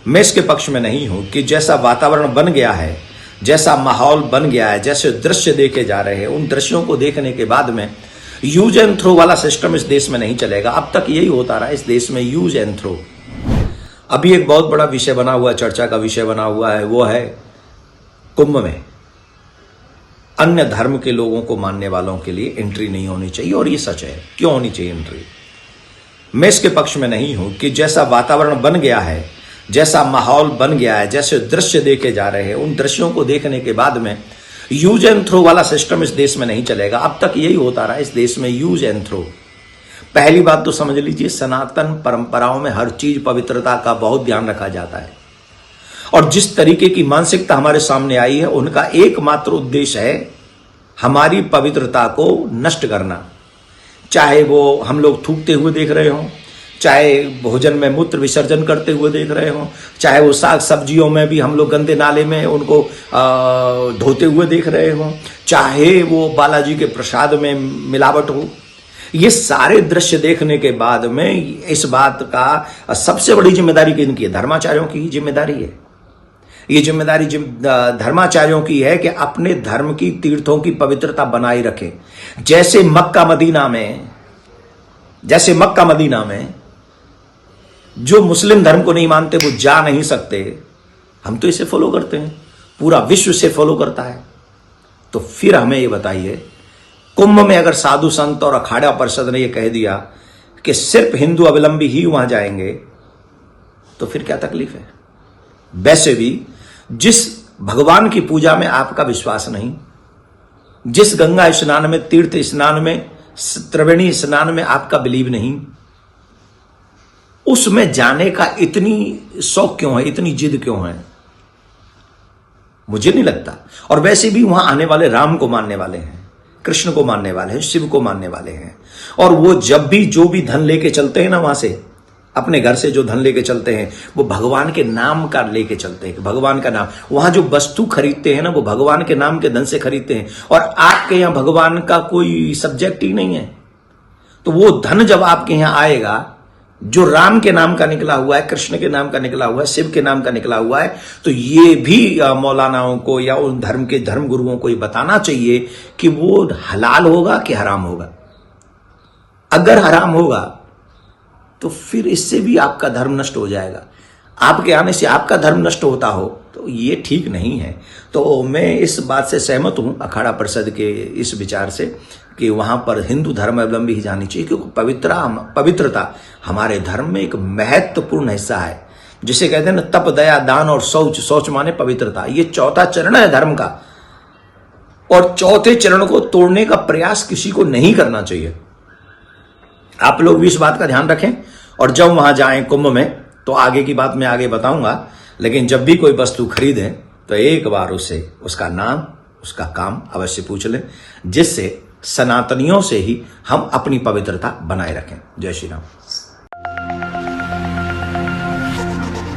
मैं इसके पक्ष में नहीं हूं कि जैसा वातावरण बन गया है, जैसा माहौल बन गया है, जैसे दृश्य देखे जा रहे हैं, उन दृश्यों को देखने के बाद में यूज एंड थ्रो वाला सिस्टम इस देश में नहीं चलेगा। अब तक यही होता रहा इस देश में, यूज एंड थ्रो। अभी एक बहुत बड़ा विषय बना हुआ, चर्चा का विषय बना हुआ है, वो है कुंभ में अन्य धर्म के लोगों को मानने वालों के लिए एंट्री नहीं होनी चाहिए। और ये सच है, क्यों होनी चाहिए एंट्री? मैं इसके पक्ष में नहीं हूं कि जैसा वातावरण बन गया है, जैसा माहौल बन गया है, जैसे दृश्य देखे जा रहे हैं, उन दृश्यों को देखने के बाद में यूज एंड थ्रो वाला सिस्टम इस देश में नहीं चलेगा। अब तक यही होता रहा इस देश में, यूज एंड थ्रो। पहली बात तो समझ लीजिए, सनातन परंपराओं में हर चीज पवित्रता का बहुत ध्यान रखा जाता है। और जिस तरीके की मानसिकता हमारे सामने आई है, उनका एकमात्र उद्देश्य है हमारी पवित्रता को नष्ट करना। चाहे वो हम लोग थूकते हुए देख रहे हों, चाहे भोजन में मूत्र विसर्जन करते हुए देख रहे हों, चाहे वो साग सब्जियों में भी हम लोग गंदे नाले में उनको धोते हुए देख रहे हों, चाहे वो बालाजी के प्रसाद में मिलावट हो। ये सारे दृश्य देखने के बाद में इस बात का सबसे बड़ी जिम्मेदारी किनकी है? धर्माचार्यों की ही जिम्मेदारी है। ये जिम्मेदारी धर्माचार्यों की है कि अपने धर्म की तीर्थों की पवित्रता बनाए रखें। जैसे मक्का मदीना में जो मुस्लिम धर्म को नहीं मानते वो जा नहीं सकते, हम तो इसे फॉलो करते हैं, पूरा विश्व से फॉलो करता है। तो फिर हमें ये बताइए, कुंभ में अगर साधु संत और अखाड़ा परिषद ने ये कह दिया कि सिर्फ हिंदू अवलंबी ही वहां जाएंगे, तो फिर क्या तकलीफ है? वैसे भी जिस भगवान की पूजा में आपका विश्वास नहीं, जिस गंगा स्नान में, तीर्थ स्नान में, त्रिवेणी स्नान में आपका बिलीव नहीं, उसमें जाने का इतनी शौक क्यों है, इतनी जिद क्यों है? मुझे नहीं लगता। और वैसे भी वहां आने वाले राम को मानने वाले हैं, कृष्ण को मानने वाले हैं, शिव को मानने वाले हैं। और वो जब भी जो भी धन लेके चलते हैं ना, वहां से अपने घर से जो धन लेके चलते हैं, वो भगवान के नाम का लेके चलते हैं। भगवान का नाम, वहां जो वस्तु खरीदते हैं ना, वो भगवान के नाम के धन से खरीदते हैं। और आपके यहां भगवान का कोई सब्जेक्ट ही नहीं है। तो वो धन जब आपके यहां आएगा, जो राम के नाम का निकला हुआ है, कृष्ण के नाम का निकला हुआ है, शिव के नाम का निकला हुआ है, तो ये भी मौलानाओं को या उन धर्म के धर्म गुरुओं को ये बताना चाहिए कि वो हलाल होगा कि हराम होगा। अगर हराम होगा तो फिर इससे भी आपका धर्म नष्ट हो जाएगा। आपके आने से आपका धर्म नष्ट होता हो तो ये ठीक नहीं है। तो मैं इस बात से सहमत हूं अखाड़ा परिषद के इस विचार से कि वहां पर हिंदू धर्मावलंबी ही जानी चाहिए, क्योंकि पवित्रता हमारे धर्म में एक महत्वपूर्ण हिस्सा है। जिसे कहते हैं ना, तप, दया, दान और शौच। शौच माने पवित्रता। ये चौथा चरण है धर्म का, और चौथे चरण को तोड़ने का प्रयास किसी को नहीं करना चाहिए। आप लोग भी इस बात का ध्यान रखें, और जब वहां जाएं कुंभ में, तो आगे की बात मैं आगे बताऊंगा, लेकिन जब भी कोई वस्तु खरीदें तो एक बार उसे उसका नाम, उसका काम अवश्य पूछ लें, जिससे सनातनियों से ही हम अपनी पवित्रता बनाए रखें। जय श्री राम।